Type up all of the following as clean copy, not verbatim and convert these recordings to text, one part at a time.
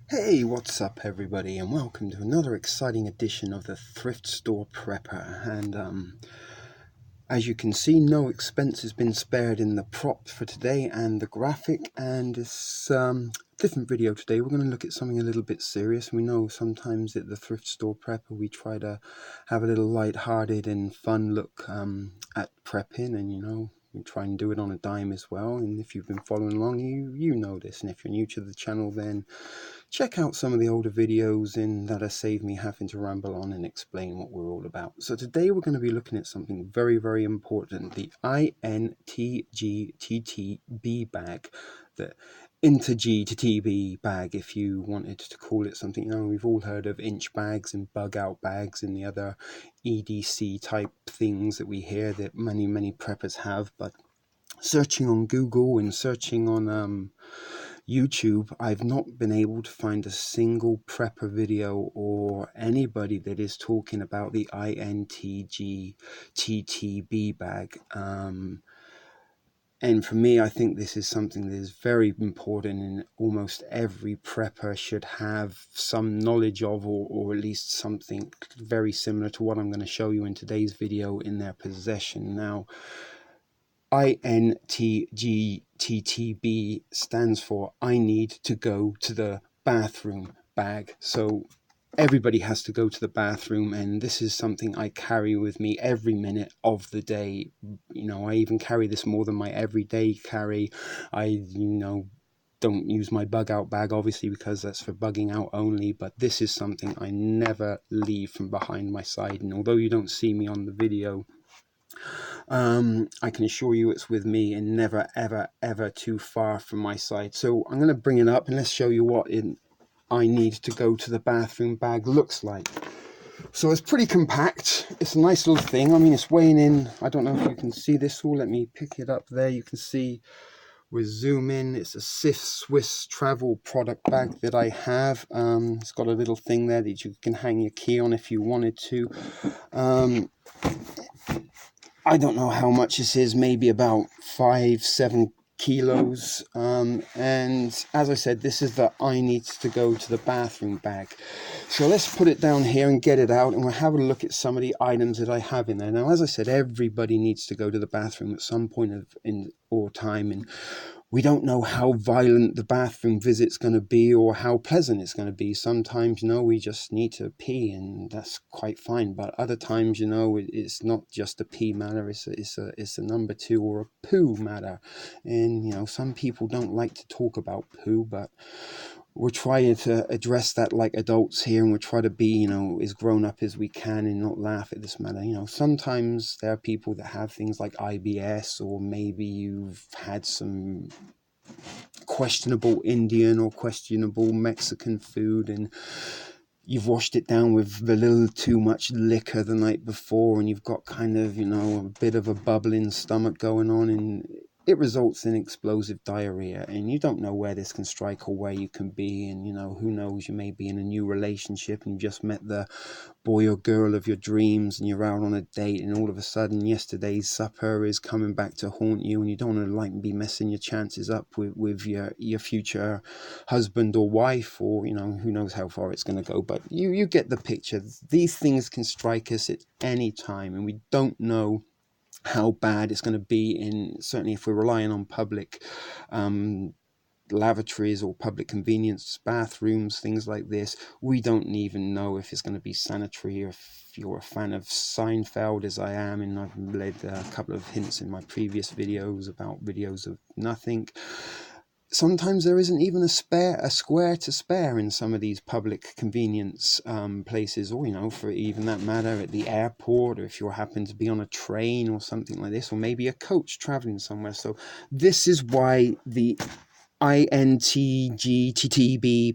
Hey, what's up everybody, and welcome to another exciting edition of the Thrift Store Prepper. And as you can see, no expense has been spared in the props for today and the graphic, and it's different video today. We're going to look at something a little bit serious. We know sometimes at the Thrift Store Prepper we try to have a little light-hearted and fun look at prepping, and we try and do it on a dime as well. And if you've been following along, you know this, and if you're new to the channel, then check out some of the older videos that have saved me having to ramble on and explain what we're all about. So today we're going to be looking at something very, very important, the INTGTTB bag, the Inter-G to TB bag, if you wanted to call it something. We've all heard of inch bags and bug out bags and the other EDC type things that we hear that many preppers have, but searching on Google and searching on YouTube, I've not been able to find a single prepper video or anybody that is talking about the INTGTTB bag. And for me, I think this is something that is very important, and almost every prepper should have some knowledge of, or at least something very similar to what I'm going to show you in today's video in their possession. Now, INTGTTB stands for I need to go to the bathroom bag. So everybody has to go to the bathroom, and this is something I carry with me every minute of the day. I even carry this more than my everyday carry. I don't use my bug out bag, obviously, because that's for bugging out only, but this is something I never leave from behind my side. And although you don't see me on the video, I can assure you it's with me and never, ever too far from my side. So I'm going to bring it up and let's show you what I need to go to the bathroom bag looks like. So it's pretty compact. It's a nice little thing. I mean, it's weighing in. I don't know if you can see this all. Let me pick it up there. You can see with zoom in. It's a Swiss travel product bag that I have. It's got a little thing there that you can hang your key on if you wanted to. I don't know how much this is, maybe about 5-7 kilos. And as I said, this is the I need to go to the bathroom bag. So let's put it down here and get it out, and we'll have a look at some of the items that I have in there. Now, as I said, everybody needs to go to the bathroom at some point or time, and we don't know how violent the bathroom visit's going to be or how pleasant it's going to be. Sometimes, we just need to pee, and that's quite fine. But other times, it's not just a pee matter, it's a number two or a poo matter. And, some people don't like to talk about poo, but we're trying to address that like adults here, and we're trying to be, as grown up as we can and not laugh at this matter. Sometimes there are people that have things like IBS, or maybe you've had some questionable Indian or questionable Mexican food, and you've washed it down with a little too much liquor the night before, and you've got kind of, a bit of a bubbling stomach going on, and it results in explosive diarrhea, and you don't know where this can strike or where you can be. And who knows, you may be in a new relationship and you just met the boy or girl of your dreams, and you're out on a date, and all of a sudden yesterday's supper is coming back to haunt you, and you don't want to be messing your chances up with your future husband or wife, or who knows how far it's going to go. But you get the picture. These things can strike us at any time, and we don't know how bad it's going to be. Certainly if we're relying on public lavatories or public convenience bathrooms, things like this, we don't even know if it's going to be sanitary. Or if you're a fan of Seinfeld, as I am, and I've led a couple of hints in my previous videos about videos of nothing, sometimes there isn't even a square to spare in some of these public convenience places, or for even that matter at the airport, or if you happen to be on a train or something like this, or maybe a coach traveling somewhere. So this is why the INTGTTB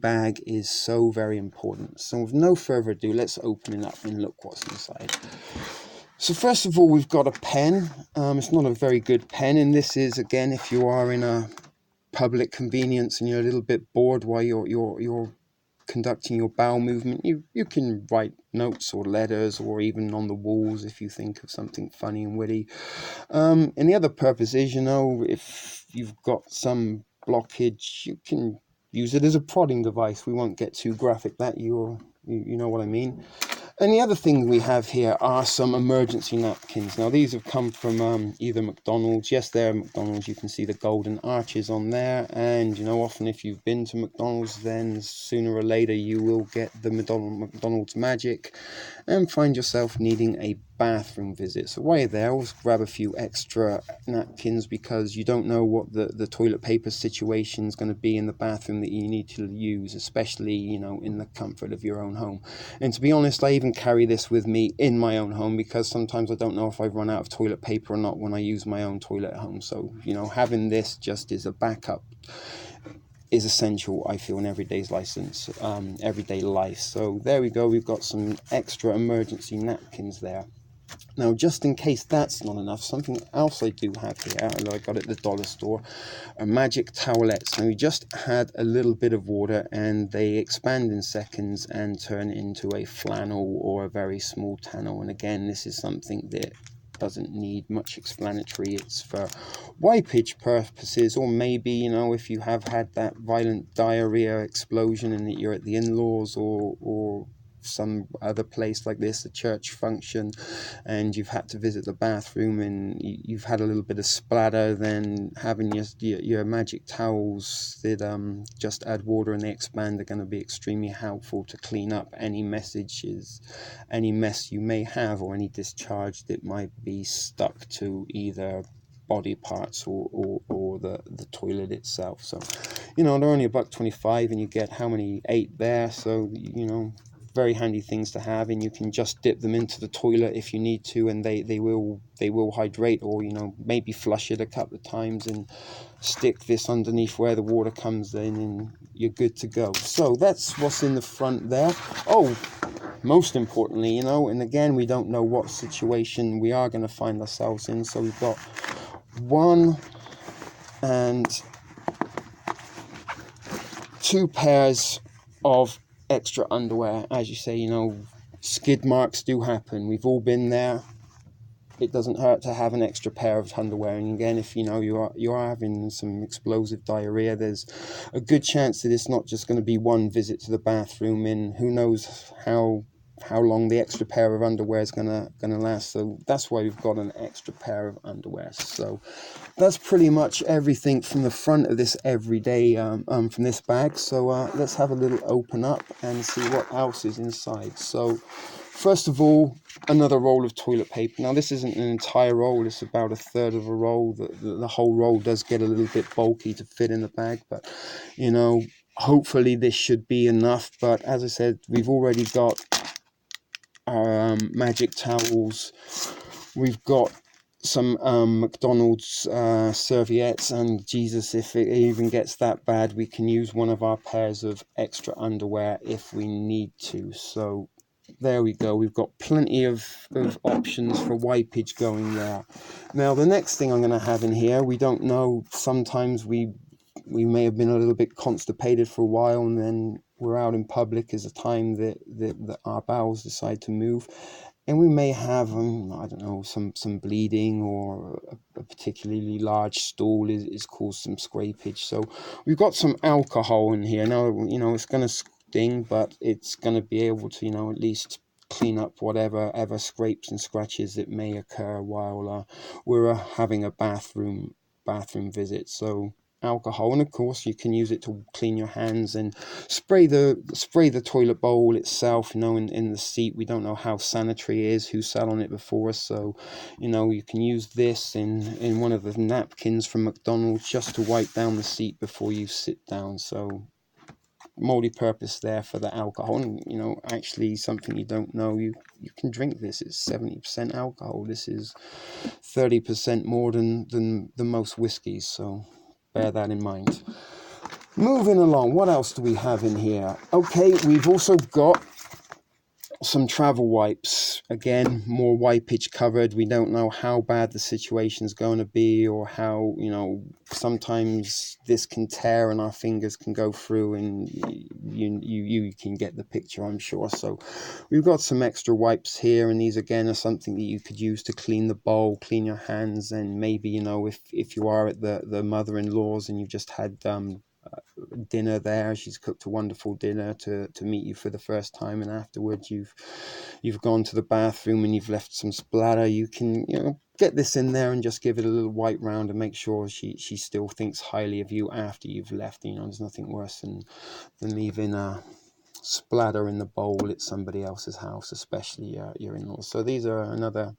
bag is so very important. So with no further ado, let's open it up and look what's inside. So first of all, we've got a pen. It's not a very good pen, and this is, again, if you are in a public convenience and you're a little bit bored while you're conducting your bowel movement, you can write notes or letters, or even on the walls if you think of something funny and witty. And the other purpose is, if you've got some blockage, you can use it as a prodding device. We won't get too graphic, that you know what I mean. And the other thing we have here are some emergency napkins. Now these have come from either McDonald's. Yes, they're McDonald's. You can see the golden arches on there. And you know, often if you've been to McDonald's, then sooner or later you will get the McDonald's magic and find yourself needing a bathroom visit. So while you're there, always grab a few extra napkins, because you don't know what the toilet paper situation is going to be in the bathroom that you need to use, especially, you know, in the comfort of your own home. And to be honest, I even carry this with me in my own home, because sometimes I don't know if I've run out of toilet paper or not when I use my own toilet at home. So, you know, having this just as a backup is essential, I feel, in everyday life. So there we go, we've got some extra emergency napkins there. Now, just in case that's not enough, something else I do have here, and I got it at the dollar store, are magic towelettes. Now, we just had a little bit of water and they expand in seconds and turn into a flannel or a very small towel. And again, this is something that doesn't need much explanatory. It's for wipage purposes, or maybe, you know, if you have had that violent diarrhea explosion and that you're at the in-laws or some other place like this, a church function, and you've had to visit the bathroom and you've had a little bit of splatter, then having your magic towels that just add water and they expand are going to be extremely helpful to clean up any mess you may have, or any discharge that might be stuck to either body parts or the toilet itself. So, you know, they're only $1.25 and you get how many? 8 there. So, you know, very handy things to have, and you can just dip them into the toilet if you need to, and they will hydrate, or, you know, maybe flush it a couple of times and stick this underneath where the water comes in and you're good to go. So that's what's in the front there. Oh, most importantly, you know, and again, we don't know what situation we are going to find ourselves in, so we've got 1 and 2 pairs of extra underwear. As you say, you know, skid marks do happen. We've all been there. It doesn't hurt to have an extra pair of underwear. And again, if you know you are having some explosive diarrhea, there's a good chance that it's not just going to be one visit to the bathroom, and who knows how long the extra pair of underwear is gonna last. So that's why we've got an extra pair of underwear. So that's pretty much everything from the front of this everyday from this bag. So let's have a little open up and see what else is inside. So first of all, another roll of toilet paper. Now this isn't an entire roll, it's about 1/3 of a roll. The whole roll does get a little bit bulky to fit in the bag, but, you know, hopefully this should be enough. But as I said, we've already got our magic towels. We've got some McDonald's serviettes, and Jesus, if it even gets that bad, we can use one of our pairs of extra underwear if we need to. So there we go, we've got plenty of options for wipage going there. Now the next thing I'm going to have in here, we don't know, sometimes we may have been a little bit constipated for a while, and then we're out in public is a time that our bowels decide to move, and we may have I don't know, some bleeding, or a particularly large stool is caused some scrapage. So we've got some alcohol in here. Now, you know, it's going to sting, but it's going to be able to, you know, at least clean up whatever scrapes and scratches that may occur while we're having a bathroom visit. So alcohol, and of course you can use it to clean your hands and spray the toilet bowl itself, you know, in the seat. We don't know how sanitary it is, who sat on it before us, so, you know, you can use this in one of the napkins from McDonald's just to wipe down the seat before you sit down. So multi-purpose there for the alcohol. And, you know, actually, something you don't know, you can drink this. It's 70% alcohol. This is 30% more than most whiskeys, so bear that in mind. Moving along, what else do we have in here? Okay, we've also got some travel wipes. Again, more wipage covered. We don't know how bad the situation's going to be, or how, you know, sometimes this can tear and our fingers can go through, and you can get the picture, I'm sure. So we've got some extra wipes here, and these again are something that you could use to clean the bowl, clean your hands, and maybe, you know, if you are at the mother-in-law's and you've just had dinner there. She's cooked a wonderful dinner to meet you for the first time, and afterwards you've gone to the bathroom and you've left some splatter. You can, get this in there and just give it a little wipe round and make sure she still thinks highly of you after you've left. There's nothing worse than leaving a splatter in the bowl at somebody else's house, especially your in-laws. So these are another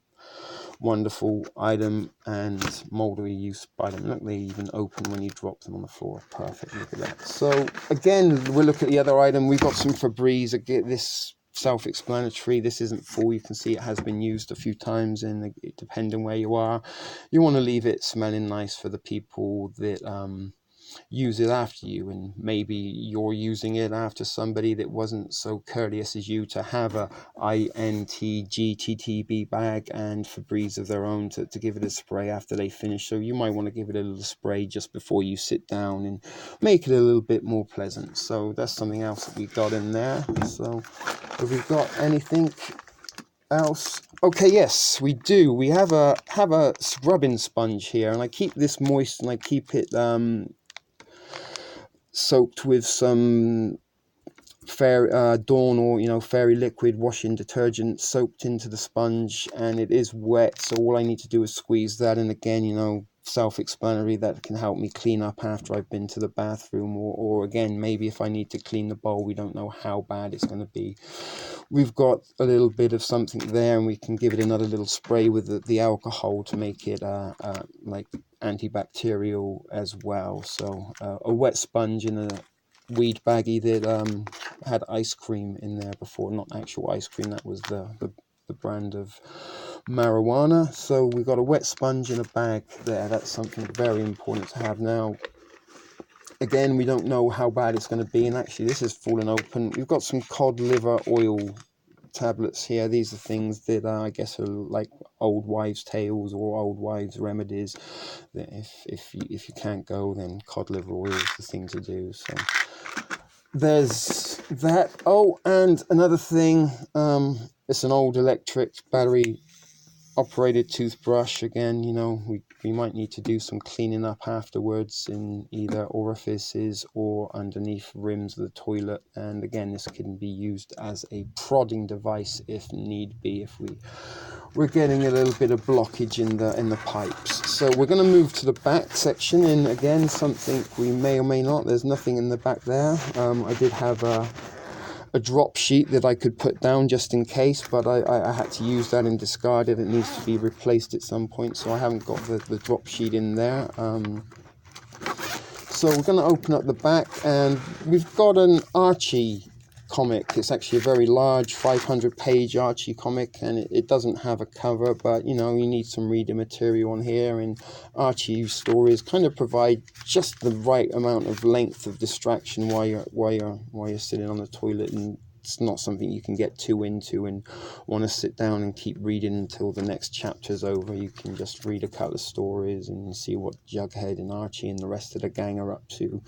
wonderful item, and moldy use by them. Look, they even open when you drop them on the floor. Perfect. Look at that. So again, we'll look at the other item. We've got some Febreze. Again, this self-explanatory. This isn't full. You can see it has been used a few times, and depending where you are, you want to leave it smelling nice for the people that use it after you, and maybe you're using it after somebody that wasn't so courteous as you, to have a INTGTTB bag and Febreze of their own to give it a spray after they finish. So you might want to give it a little spray just before you sit down and make it a little bit more pleasant. So that's something else that we got in there. So have we got anything else? Okay, yes, we do. We have a scrubbing sponge here, and I keep this moist, and I keep it soaked with some Dawn or fairy liquid washing detergent soaked into the sponge, and it is wet, so all I need to do is squeeze that, and again, self-explanatory, that can help me clean up after I've been to the bathroom, or again, maybe if I need to clean the bowl. We don't know how bad it's going to be. We've got a little bit of something there, and we can give it another little spray with the alcohol to make it like antibacterial as well. So a wet sponge in a weed baggie that had ice cream in there before. Not actual ice cream, that was the brand of marijuana. So we've got a wet sponge in a bag there. That's something very important to have. Now again, we don't know how bad it's going to be, and actually this is fallen open. We've got some cod liver oil tablets here. These are things that I guess are like old wives' tales or old wives' remedies, that if you can't go, then cod liver oil is the thing to do. So there's that. Oh, and another thing, it's an old electric battery operated toothbrush. Again, we might need to do some cleaning up afterwards in either orifices or underneath rims of the toilet, and again, this can be used as a prodding device if need be, if we're getting a little bit of blockage in the pipes. So we're going to move to the back section, and again, something we may or may not, there's nothing in the back there. I did have a drop sheet that I could put down just in case, but I had to use that and discard it. It needs to be replaced at some point, so I haven't got the drop sheet in there. So we're going to open up the back, and we've got an Archie comic. It's actually a very large 500-page Archie comic, and it doesn't have a cover, but you need some reading material on here, and Archie stories kind of provide just the right amount of length of distraction while you're sitting on the toilet, and it's not something you can get too into and want to sit down and keep reading until the next chapter's over. You can just read a couple of stories and see what Jughead and Archie and the rest of the gang are up to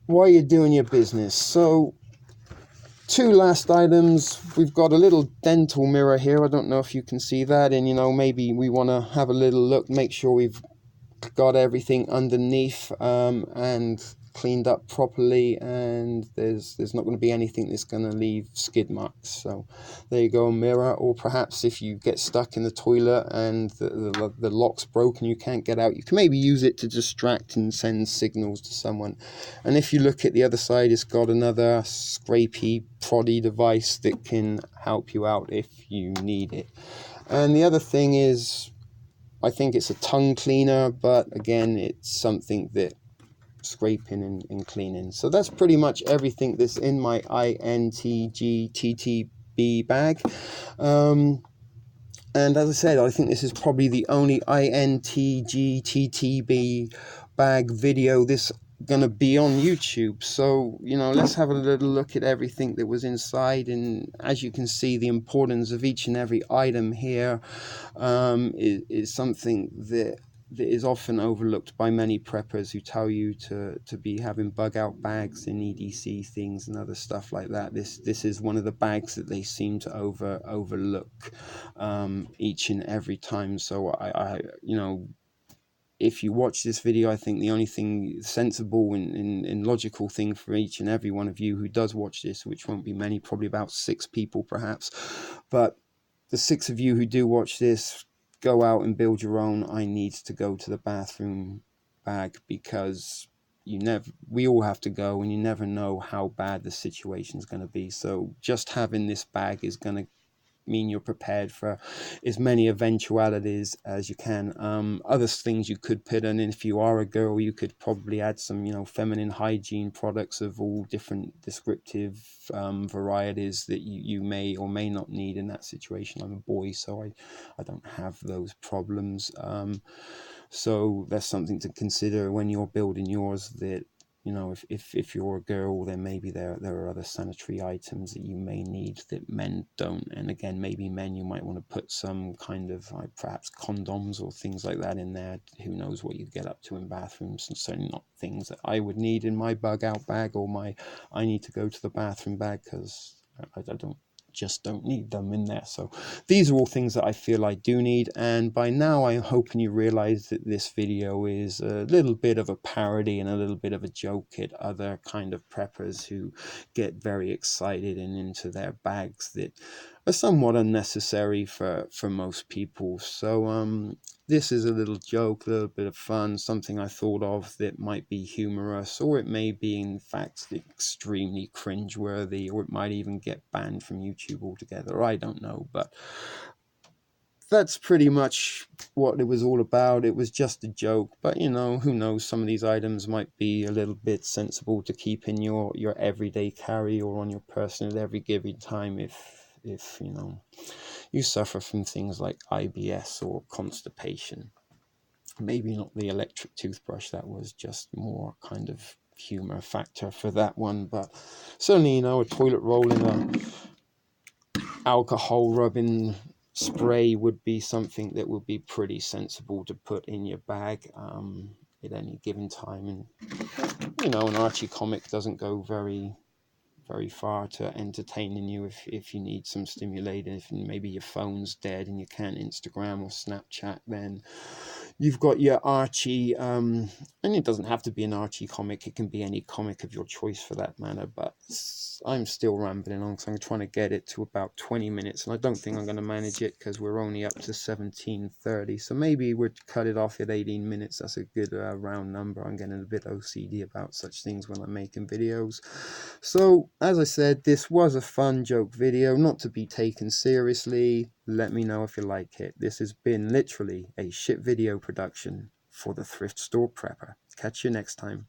while you're doing your business. So two last items. We've got a little dental mirror here. I don't know if you can see that, and maybe we want to have a little look, make sure we've got everything underneath and cleaned up properly, and there's not going to be anything that's going to leave skid marks. So there you go, a mirror. Or perhaps if you get stuck in the toilet and the lock's broken, you can't get out, you can maybe use it to distract and send signals to someone. And if you look at the other side, it's got another scrapey proddy device that can help you out if you need it. And the other thing is, I think it's a tongue cleaner, but again, it's something that scraping and cleaning. So that's pretty much everything that's in my INTGTTB bag. And as I said, I think this is probably the only INTGTTB bag video this gonna be on YouTube. So let's have a little look at everything that was inside, and as you can see, the importance of each and every item here is something that is often overlooked by many preppers who tell you to be having bug out bags and EDC things and other stuff like that. This is one of the bags that they seem to overlook each and every time. So I if you watch this video, I think the only thing sensible and logical thing for each and every one of you who does watch this, which won't be many, probably about 6 people perhaps, but the 6 of you who do watch this, go out and build your own I needs to go to the bathroom bag, because we all have to go, and you never know how bad the situation is going to be. So just having this bag is going to mean you're prepared for as many eventualities as you can. Other things you could put in, if you are a girl, you could probably add some, feminine hygiene products of all different descriptive varieties that you may or may not need in that situation. I'm a boy, so I don't have those problems. So that's something to consider when you're building yours, that if you're a girl, then maybe there are other sanitary items that you may need that men don't. And again, maybe men, you might want to put some kind of perhaps condoms or things like that in there. Who knows what you get up to in bathrooms, and certainly not things that I would need in my bug out bag or my I need to go to the bathroom bag, because I don't need them in there. So these are all things that I feel I do need, and by now I'm hoping you realize that this video is a little bit of a parody and a little bit of a joke at other kind of preppers who get very excited and into their bags that are somewhat unnecessary for most people. So this is a little joke, a little bit of fun, something I thought of that might be humorous, or it may be in fact extremely cringeworthy, or it might even get banned from YouTube altogether. I don't know, but that's pretty much what it was all about. It was just a joke, but who knows, some of these items might be a little bit sensible to keep in your everyday carry or on your person at every given time, if you suffer from things like IBS or constipation. Maybe not the electric toothbrush, that was just more kind of humor factor for that one, but certainly a toilet roll in a alcohol rubbing spray would be something that would be pretty sensible to put in your bag at any given time. And an Archie comic doesn't go very far to entertaining you if you need some stimulating. If maybe your phone's dead and you can't Instagram or Snapchat, then you've got your Archie, and it doesn't have to be an Archie comic, it can be any comic of your choice for that matter. But I'm still rambling on, because I'm trying to get it to about 20 minutes, and I don't think I'm going to manage it, because we're only up to 17:30, so maybe we'd cut it off at 18 minutes. That's a good round number. I'm getting a bit OCD about such things when I'm making videos. So, as I said, this was a fun joke video, not to be taken seriously. Let me know if you like it. This has been literally a shit video production for the Thrift Store Prepper. Catch you next time.